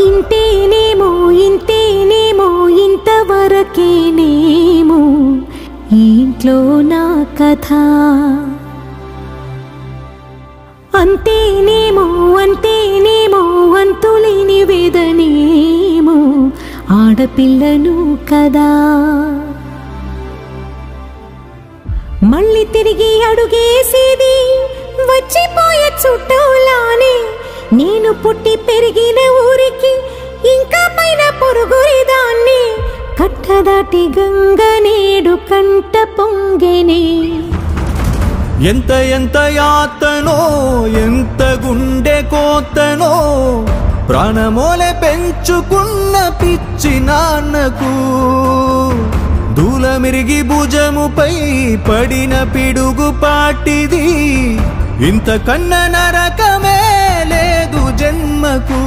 ఇంతేనేమో ఇంతేనేమో ఇంతవరకేనేమో ఇంట్లో నా కథ అంతేనేమో అంతేనేమో అంతులేని వేదనేమో ఆడపిల్లను కదా మళ్ళీ తిరిగి అడుగేసేది వచ్చిపోయే చుట్టూలానే నేను పుట్టి పెరిగిన ఊరికి ఇంకా పైన పొరుగురిదాన్ని కట్టదాటి గంగ నేడు కంట పొంగెనే ఎంత ఎంత యాతనో ఎంత గుండె కోతనో ప్రాణమోలే పెంచుకున్న పిచ్చి నాన్నకు దూలమిరిగి భుజముపై పడిన పిడుగు పాటిది ఇంతకన్నా నరకమే లేదు జన్మకు